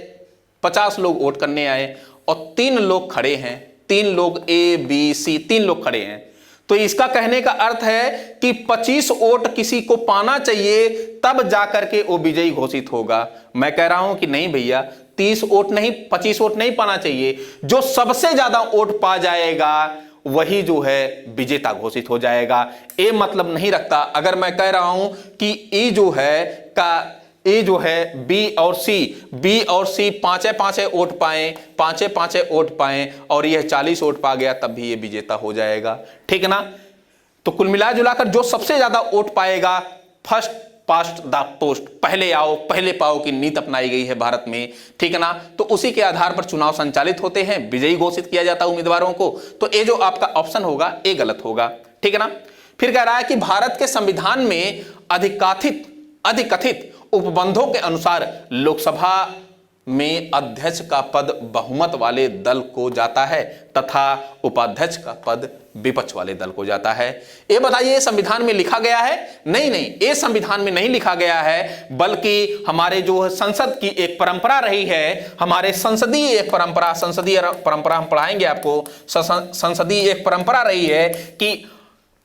50 लोग वोट करने आए और 3 लोग खड़े हैं, 3 लोग ए बी सी 3 लोग खड़े हैं। तो इसका कहने का अर्थ है कि 25 वोट किसी को पाना चाहिए, तब जाकर के वो विजयी घोषित होगा। मैं कह रहा हूं कि नहीं भैया, 30 वोट नहीं, 25 वोट नहीं पाना चाहिए। जो सबसे ज्यादा वोट पा जाएगा वही जो है विजेता घोषित हो जाएगा। ये मतलब नहीं रखता अगर मैं कह रहा हूं कि ए जो है बी और सी पांचे वोट पाएं और यह 40 वोट पा गया, तब भी ये विजेता हो जाएगा। ठीक है ना। तो कुल मिला जुलाकर जो सबसे ज्यादा वोट पाएगा, फर्स्ट पास्ट द पोस्ट, पहले आओ पहले पाओ की नीति अपनाई गई है भारत में। ठीक है ना। तो उसी के आधार पर चुनाव संचालित होते हैं, विजयी घोषित किया जाता है उम्मीदवारों को। तो ये जो आपका ऑप्शन होगा ये गलत होगा। ठीक है ना। फिर कह रहा है कि भारत के संविधान में अधिकथित उपबंधों के अनुसार लोकसभा में अध्यक्ष का पद बहुमत वाले दल को जाता है तथा उपाध्यक्ष का पद विपक्ष वाले दल को जाता है। ये बताइए संविधान में लिखा गया है? नहीं, ये संविधान में नहीं लिखा गया है, बल्कि हमारे जो संसद की एक परंपरा रही है, हमारे संसदीय परंपरा हम पढ़ाएंगे आपको। संसदीय एक परंपरा रही है कि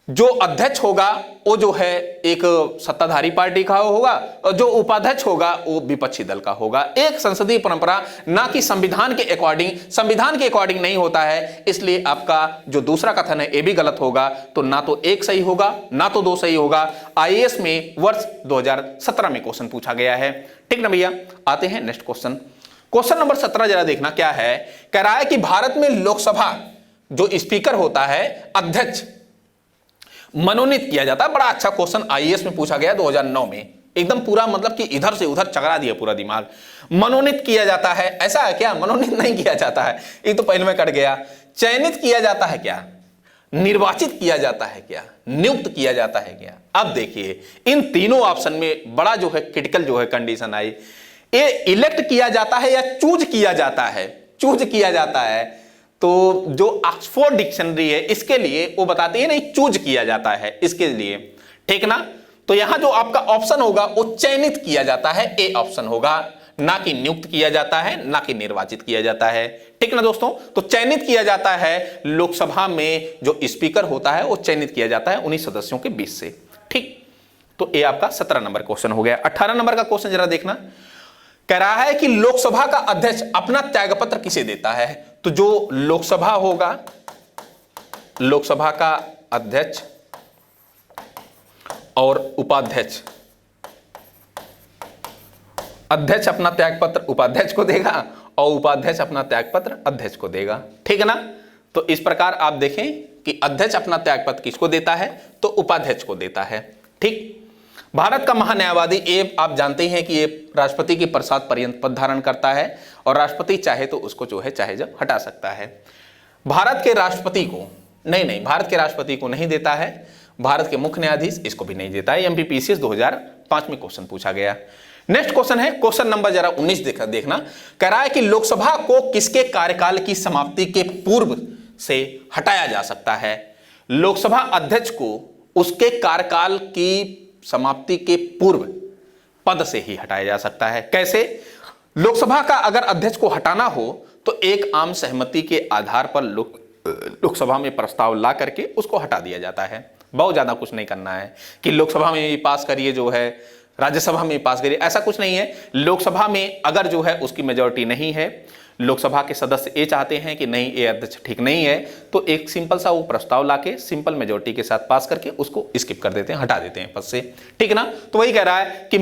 जो अध्यक्ष होगा वो जो है एक सत्ताधारी पार्टी का होगा और जो उपाध्यक्ष होगा वो विपक्षी दल का होगा। एक संसदीय परंपरा, ना कि संविधान के अकॉर्डिंग नहीं होता है। इसलिए आपका जो दूसरा कथन है ये भी गलत होगा। तो ना तो 1 सही होगा ना तो 2 सही होगा। आईएएस में वर्ष 2017 में क्वेश्चन पूछा गया है। ठीक ना भैया। आते हैं नेक्स्ट क्वेश्चन। क्वेश्चन नंबर 17 जरा देखना क्या है। कह रहा है कि भारत में लोकसभा जो स्पीकर होता है, अध्यक्ष मनोनीत किया जाता है। बड़ा अच्छा क्वेश्चन आईएएस में पूछा गया 2009 में, एकदम पूरा मतलब कि इधर से उधर चकरा दिया पूरा दिमाग। मनोनीत किया जाता है, ऐसा है क्या? मनोनीत नहीं किया जाता है, ये तो पहले में कट गया। चयनित किया जाता है क्या? निर्वाचित किया जाता है क्या? नियुक्त किया जाता है क्या? अब देखिए इन तीनों ऑप्शन में बड़ा जो है क्रिटिकल जो है कंडीशन आई। ये इलेक्ट किया जाता है या चूज किया जाता है? चूज किया जाता है। तो जो ऑक्सफोर्ड डिक्शनरी है इसके लिए वो बताती है नहीं, चूज किया जाता है इसके लिए। ठीक ना। तो यहां जो आपका ऑप्शन होगा वो चयनित किया जाता है, ए ऑप्शन होगा, ना कि नियुक्त किया जाता है, ना कि निर्वाचित किया जाता है। ठीक ना दोस्तों। तो चयनित किया जाता है, लोकसभा में जो स्पीकर होता है वो चयनित किया जाता है 19 सदस्यों के बीच से। ठीक। तो ये आपका 17 नंबर क्वेश्चन हो गया। 18 नंबर का क्वेश्चन जरा देखना। कह रहा है कि लोकसभा का अध्यक्ष अपना त्यागपत्र किसे देता है? तो जो लोकसभा होगा, लोकसभा का अध्यक्ष और उपाध्यक्ष, अध्यक्ष अपना त्यागपत्र उपाध्यक्ष को देगा और उपाध्यक्ष अपना त्यागपत्र अध्यक्ष को देगा। ठीक है ना। तो इस प्रकार आप देखें कि अध्यक्ष अपना त्यागपत्र किसको देता है? तो उपाध्यक्ष को देता है। ठीक। भारत का महान्यायवादी ये आप जानते हैं कि ये राष्ट्रपति की प्रसाद पर्यंत पद धारण करता है और राष्ट्रपति चाहे तो उसको जो है चाहे जब हटा सकता है। भारत के राष्ट्रपति को भारत के राष्ट्रपति को नहीं देता है। भारत के मुख्य न्यायाधीश इसको भी नहीं देता है। एमपीपीसीएस 2005 में क्वेश्चन पूछा गया। नेक्स्ट क्वेश्चन है क्वेश्चन नंबर जरा 19 देखना। कह रहा है कि लोकसभा को किसके कार्यकाल की समाप्ति के पूर्व से हटाया जा सकता है? लोकसभा अध्यक्ष को उसके कार्यकाल की समाप्ति के पूर्व पद से ही हटाया जा सकता है। कैसे? लोकसभा का अगर अध्यक्ष को हटाना हो तो एक आम सहमति के आधार पर लोकसभा में प्रस्ताव ला करके उसको हटा दिया जाता है। बहुत ज्यादा कुछ नहीं करना है कि लोकसभा में भी पास करिए जो है राज्यसभा में पास करिए, ऐसा कुछ नहीं है। लोकसभा में अगर जो है उसकी मेजॉरिटी नहीं है, लोकसभा के सदस्य ये चाहते हैं कि नहीं ये अध्यक्ष ठीक नहीं है, तो एक सिंपल सा वो प्रस्ताव लाके सिंपल मेजॉरिटी के साथ पास करके उसको स्किप कर देते हैं, हटा देते हैं पद से, ठीक है ना। तो वही कह रहा है कि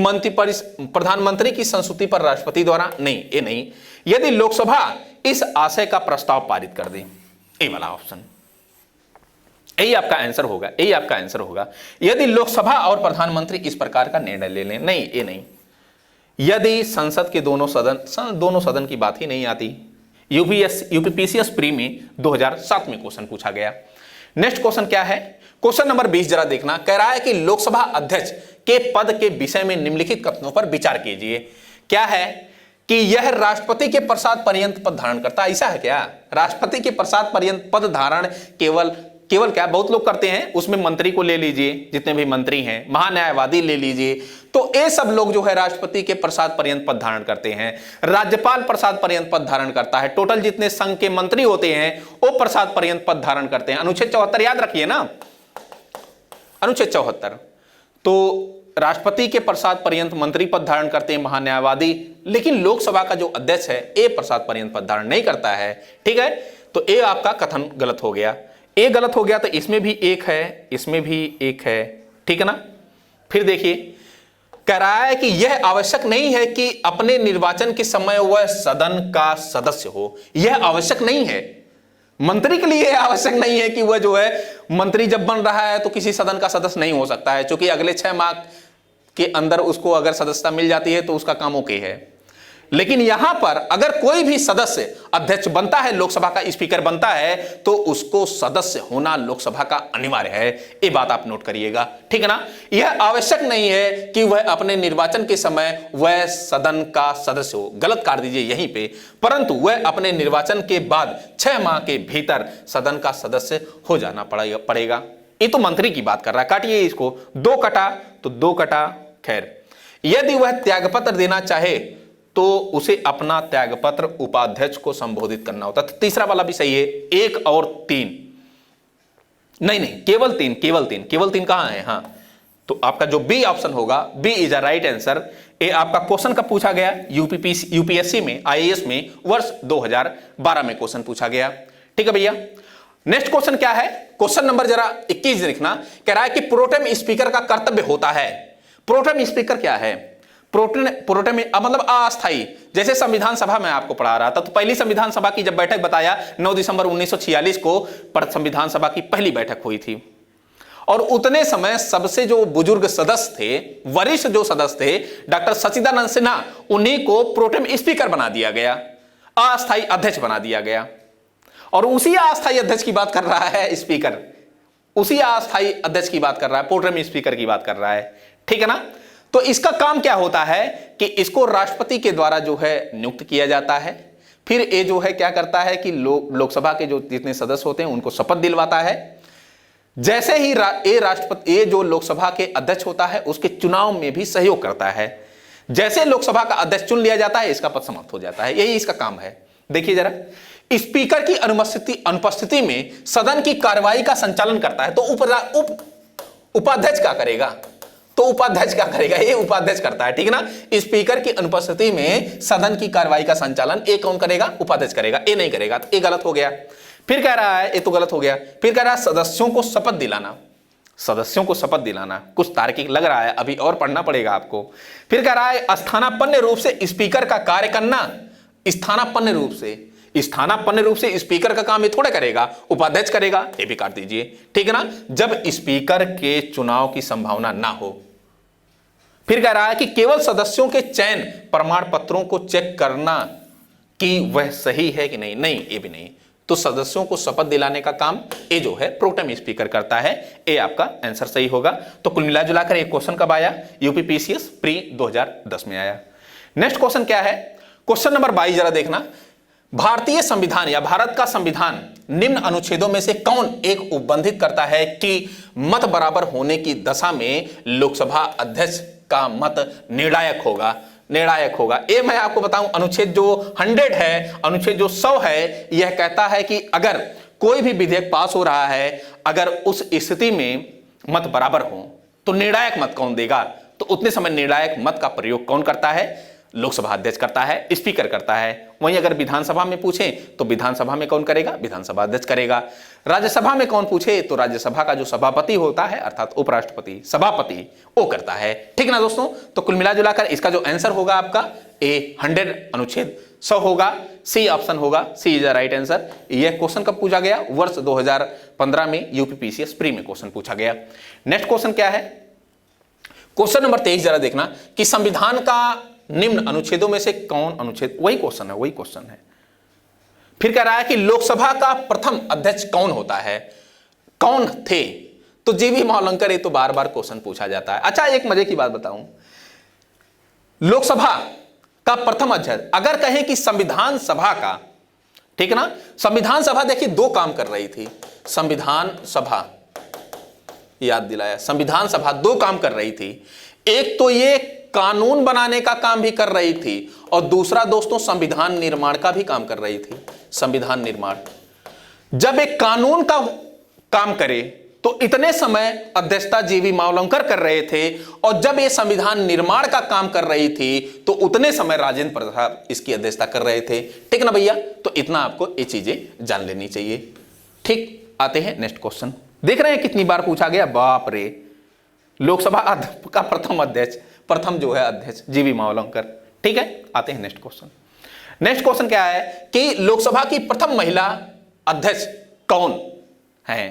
प्रधानमंत्री की संस्तुति पर राष्ट्रपति द्वारा नहीं, ये नहीं, यदि लोकसभा इस आशय का प्रस्ताव पारित कर दे, ये वाला ऑप्शन, यही आपका आंसर होगा, यही आपका आंसर होगा। यदि लोकसभा और प्रधानमंत्री इस प्रकार का निर्णय ले लें, नहीं ये नहीं, यदि संसद के दोनों सदन की बात ही नहीं आती। यूपीपीसीएस प्री में 2007 में क्वेश्चन पूछा गया। नेक्स्ट क्वेश्चन क्या है, क्वेश्चन नंबर 20 जरा देखना। कह रहा है कि लोकसभा अध्यक्ष के पद के विषय में निम्नलिखित कथनों पर विचार कीजिए। क्या है कि यह राष्ट्रपति के प्रसाद पर्यंत पद धारण करता है, ऐसा है क्या? राष्ट्रपति के प्रसाद पर्यंत पद धारण केवल क्या बहुत लोग करते हैं, उसमें मंत्री को ले लीजिए, जितने भी मंत्री हैं, महान्यायवादी ले लीजिए, तो ये सब लोग जो है राष्ट्रपति के प्रसाद पर्यंत पद धारण करते हैं। राज्यपाल प्रसाद पर्यंत पद धारण करता है। टोटल जितने संघ के मंत्री होते हैं वो प्रसाद पर्यंत पद धारण करते हैं। अनुच्छेद 74 याद रखिए ना, अनुच्छेद 74। तो राष्ट्रपति के प्रसाद पर्यंत मंत्री पद धारण करते हैं, महान्यायवादी, लेकिन लोकसभा का जो अध्यक्ष है ये प्रसाद पर्यंत पद धारण नहीं करता है, ठीक है। तो ये आपका कथन गलत हो गया, ये गलत हो गया। तो इसमें भी एक है, इसमें भी एक है, ठीक है ना। फिर देखिए, कह रहा है कि यह आवश्यक नहीं है कि अपने निर्वाचन के समय वह सदन का सदस्य हो, यह आवश्यक नहीं है। मंत्री के लिए आवश्यक नहीं है कि वह जो है मंत्री जब बन रहा है तो किसी सदन का सदस्य नहीं हो सकता है, क्योंकि अगले 6 माह के अंदर उसको अगर सदस्यता मिल जाती है तो उसका काम ओके है। लेकिन यहां पर अगर कोई भी सदस्य अध्यक्ष बनता है, लोकसभा का स्पीकर बनता है, तो उसको सदस्य होना लोकसभा का अनिवार्य है। ये बात आप नोट करिएगा, ठीक है ना। यह आवश्यक नहीं है कि वह अपने निर्वाचन के समय वह सदन का सदस्य हो, गलत काट दीजिए यहीं पे, परंतु वह अपने निर्वाचन के बाद 6 माह के भीतर सदन का सदस्य हो जाना पड़ेगा। ये तो मंत्री की बात कर रहा है, काटिए इसको, 2 कटा तो 2 कटा। खैर, यदि वह त्यागपत्र देना चाहे तो उसे अपना त्यागपत्र उपाध्यक्ष को संबोधित करना होता। तो तीसरा वाला भी सही है, 1 और 3, नहीं केवल 3 कहां है? हाँ, तो आपका जो बी ऑप्शन होगा, B is a right answer. ये आपका क्वेश्चन कब पूछा गया? यूपीएससी में, आईएएस में वर्ष 2012 में क्वेश्चन पूछा गया, ठीक है भैया। नेक्स्ट क्वेश्चन क्या है, क्वेश्चन नंबर जरा 21 देखना। कह रहा है कि प्रोटेम स्पीकर का कर्तव्य होता है। प्रोटेम स्पीकर क्या है? प्रोटेम मतलब अस्थायी। जैसे संविधान सभा में आपको पढ़ा रहा था, तो पहली संविधान सभा की जब बैठक बताया 9 दिसंबर 1946 को संविधान सभा की पहली बैठक हुई थी, और उतने समय सबसे जो बुजुर्ग सदस्य थे, वरिष्ठ जो सदस्य थे, डॉक्टर सच्चिदानंद सिन्हा, उन्हीं को प्रोटेम स्पीकर बना दिया गया, अस्थायी अध्यक्ष बना दिया गया। और उसी अस्थायी अध्यक्ष की बात कर रहा है स्पीकर, उसी अस्थायी अध्यक्ष की बात कर रहा है, प्रोटेम स्पीकर की बात कर रहा है, ठीक है ना। तो इसका काम क्या होता है कि इसको राष्ट्रपति के द्वारा जो है नियुक्त किया जाता है। फिर ये जो है क्या करता है कि लोकसभा के जो जितने सदस्य होते हैं उनको शपथ दिलवाता है। जैसे ही ये जो लोकसभा के अध्यक्ष होता है उसके चुनाव में भी सहयोग करता है। जैसे लोकसभा का अध्यक्ष चुन लिया जाता है, इसका पद समाप्त हो जाता है, यही इसका काम है। देखिए जरा, स्पीकर की अनुपस्थिति में सदन की कार्रवाई का संचालन करता है, तो उपाध्यक्ष क्या करेगा? तो उपाध्यक्ष क्या करेगा? ये उपाध्यक्ष करता है, ठीक है ना। स्पीकर की अनुपस्थिति में सदन की कार्रवाई का संचालन ये कौन करेगा? उपाध्यक्ष करेगा, ये नहीं करेगा, तो ये गलत हो गया। फिर कह रहा है, ये तो गलत हो गया। फिर कह रहा है सदस्यों को शपथ दिलाना, सदस्यों को शपथ दिलाना कुछ तार्किक लग रहा है, अभी और पढ़ना पड़ेगा आपको। फिर कह रहा है स्थानापन्न रूप से स्पीकर का कार्य करना, स्थानापन्न रूप से स्पीकर का काम ये थोड़ा करेगा, उपाध्यक्ष करेगा, ये भी काट दीजिए, ठीक है ना, जब स्पीकर के चुनाव की संभावना ना हो। फिर कह रहा है कि केवल सदस्यों के चयन प्रमाण पत्रों को चेक करना कि वह सही है कि नहीं, ये भी नहीं। तो सदस्यों को शपथ दिलाने का काम ये जो है प्रोटेम स्पीकर करता है, ये आपका आंसर सही होगा। तो कुल मिला जुलाकर ये क्वेश्चन कब आया? यूपीपीसीएस प्री 2010 में आया। नेक्स्ट क्वेश्चन क्या है? क्वेश्चन नंबर 22 जरा देखना। भारतीय संविधान या भारत का संविधान निम्न अनुच्छेदों में से कौन एक उपबंधित करता है कि मत बराबर होने की दशा में लोकसभा अध्यक्ष का मत निर्णायक होगा? ये मैं आपको बताऊं, अनुच्छेद जो 100 है, अनुच्छेद जो 100 है, यह कहता है कि अगर कोई भी विधेयक पास हो रहा है, अगर उस स्थिति में मत बराबर हो तो निर्णायक मत कौन देगा? तो उतने समय निर्णायक मत का प्रयोग कौन करता है? लोकसभा अध्यक्ष करता है, स्पीकर करता है। वहीं अगर विधानसभा में पूछे तो विधानसभा में कौन करेगा? विधानसभा अध्यक्ष करेगा। राज्यसभा में कौन पूछे तो राज्यसभा का जो सभापति होता है अर्थात उपराष्ट्रपति, सभापति, वो करता है। ठीक ना दोस्तों? तो कुल मिला जुलाकर इसका जो आंसर होगा आपका ए 100 अनुच्छेद 100 होगा, सी ऑप्शन होगा, सी इज द राइट आंसर। यह क्वेश्चन कब पूछा गया? वर्ष 2015 में यूपीपीसीएस प्री में क्वेश्चन पूछा गया। नेक्स्ट क्वेश्चन क्या है? क्वेश्चन नंबर 23 जरा देखना कि संविधान का निम्न अनुच्छेदों में से कौन अनुच्छेद, वही क्वेश्चन है। फिर कह रहा है कि लोकसभा का प्रथम अध्यक्ष कौन होता है, कौन थे? तो जीवी मावलंकर, ये तो बार बार क्वेश्चन पूछा जाता है। अच्छा, एक मजे की बात बताऊं, लोकसभा का प्रथम अध्यक्ष अगर कहें कि संविधान सभा का, ठीक ना, संविधान सभा देखिए दो काम कर रही थी। संविधान सभा, याद दिलाया, संविधान सभा दो काम कर रही थी। एक तो ये कानून बनाने का काम भी कर रही थी और दूसरा दोस्तों संविधान निर्माण का भी काम कर रही थी। संविधान निर्माण, जब एक कानून का काम करे तो इतने समय अध्यक्षता जीवी मावलंकर कर रहे थे, और जब ये संविधान निर्माण का काम कर रही थी तो उतने समय राजेंद्र प्रसाद इसकी अध्यक्षता कर रहे थे। ठीक ना भैया? तो इतना आपको ये चीजें जान लेनी चाहिए। ठीक, आते हैं नेक्स्ट क्वेश्चन। देख रहे हैं कितनी बार पूछा गया, बाप रे। लोकसभा का प्रथम अध्यक्ष, प्रथम जो है अध्यक्ष जीवी मावलंकर। ठीक है, आते हैं नेक्स्ट क्वेश्चन। नेक्स्ट क्वेश्चन क्या है कि लोकसभा की प्रथम महिला अध्यक्ष कौन है?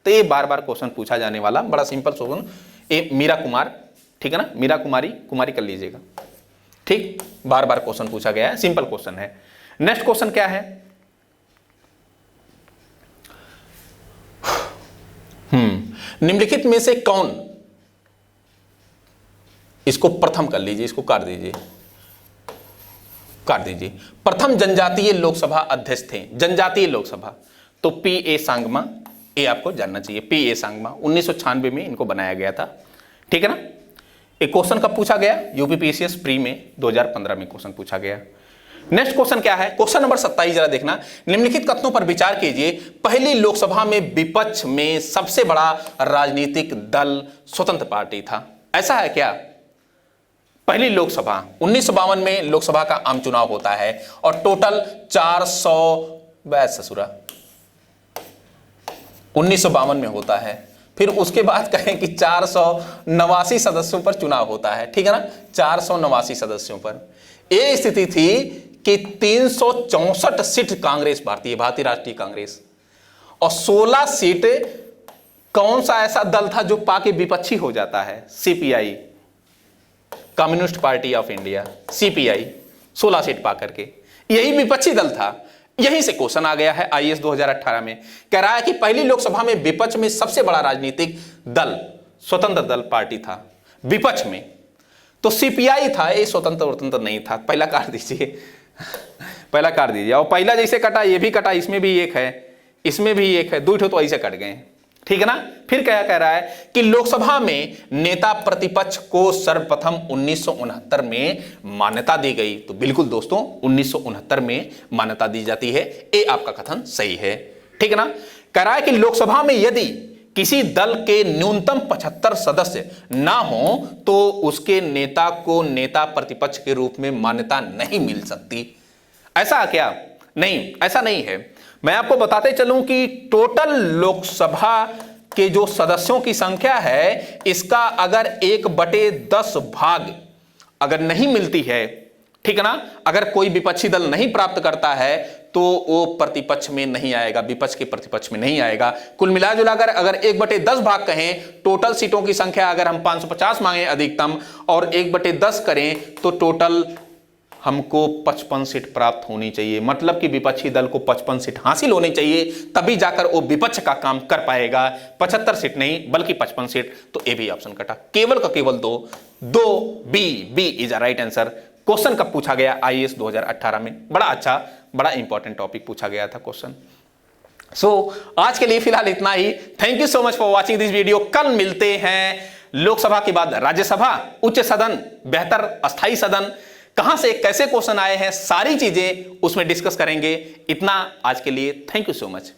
तो ये बार बार क्वेश्चन पूछा जाने वाला बड़ा सिंपल क्वेश्चन, ये मीरा कुमार, ठीक है ना, मीरा कुमारी कर लीजिएगा। ठीक, बार बार क्वेश्चन पूछा गया है, सिंपल क्वेश्चन है। नेक्स्ट क्वेश्चन क्या है? निम्नलिखित में से कौन, इसको प्रथम कर लीजिए, इसको काट दीजिए, प्रथम जनजातीय लोकसभा अध्यक्ष थे? जनजातीय लोकसभा, तो पी.ए. सांगमा, ये आपको जानना चाहिए। पी.ए. सांगमा 1996 में इनको बनाया गया था। ठीक है ना? एक क्वेश्चन कब पूछा गया? यूपीपीसीएस प्री में 2015 में क्वेश्चन पूछा गया। नेक्स्ट क्वेश्चन क्या है? क्वेश्चन नंबर 27 जरा देखना। निम्नलिखित कथनों पर विचार कीजिए। पहली लोकसभा में विपक्ष में सबसे बड़ा राजनीतिक दल स्वतंत्र पार्टी था, ऐसा है क्या? पहली लोकसभा 1952 में लोकसभा का आम चुनाव होता है और टोटल 1952 में होता है। फिर उसके बाद कहें कि 489 सदस्यों पर चुनाव होता है। ठीक है ना, 489 सदस्यों पर। यह स्थिति थी कि 364 सीट कांग्रेस, भारतीय राष्ट्रीय कांग्रेस, और 16 सीट कौन सा ऐसा दल था जो पाके विपक्षी हो जाता है? CPI, communist party of India, CPI, 16 seat पा करके, यही विपक्षी दल था। यहीं से क्वेश्चन आ गया है आईएएस 2018 में। कह रहा है कि पहली लोकसभा में विपक्ष में सबसे बड़ा राजनीतिक दल स्वतंत्र दल पार्टी था विपक्ष में, तो सीपीआई था, ये स्वतंत्र नहीं था। पहला काट दीजिए, पहला काट दीजिए, और पहला जैसे कटा ये भी कटा, इसमें भी एक है, इसमें भी एक है, दो तो ऐसे कट गए। ठीक है ना? फिर क्या कह रहा है कि लोकसभा में नेता प्रतिपक्ष को सर्वप्रथम 1969 में मान्यता दी गई। तो बिल्कुल दोस्तों 1969 में मान्यता दी जाती है, ये आपका कथन सही है। ठीक है ना? कह रहा है कि लोकसभा में यदि किसी दल के न्यूनतम 75 सदस्य ना हो तो उसके नेता को नेता प्रतिपक्ष के रूप में मान्यता नहीं मिल सकती। ऐसा क्या? नहीं, ऐसा नहीं है। मैं आपको बताते चलूं कि टोटल लोकसभा के जो सदस्यों की संख्या है, इसका अगर 1/10 भाग अगर नहीं मिलती है, ठीक है ना, अगर कोई विपक्षी दल नहीं प्राप्त करता है तो वो प्रतिपक्ष में नहीं आएगा, विपक्ष के प्रतिपक्ष में नहीं आएगा। कुल मिला जुलाकर अगर 1/10 भाग कहें, टोटल सीटों की संख्या अगर हम 550 मांगे अधिकतम और 1/10 करें तो टोटल हमको 55 सीट प्राप्त होनी चाहिए। मतलब कि विपक्षी दल को 55 सीट हासिल होनी चाहिए, तभी जाकर वो विपक्ष का काम कर पाएगा। 75 सीट नहीं बल्कि 55 सीट। तो ए भी ऑप्शन कटा, केवल का केवल दो B is a right answer. Question कब पूछा गया? आईएएस 2018 में। बड़ा अच्छा, बड़ा इंपॉर्टेंट टॉपिक पूछा गया था क्वेश्चन। आज के लिए फिलहाल इतना ही। Thank you so much for watching this video. कल मिलते हैं लोकसभा के बाद राज्यसभा, उच्च सदन, बेहतर अस्थायी सदन, कहां से कैसे क्वेश्चन आए हैं, सारी चीजें उसमें डिस्कस करेंगे। इतना आज के लिए, थैंक यू सो मच।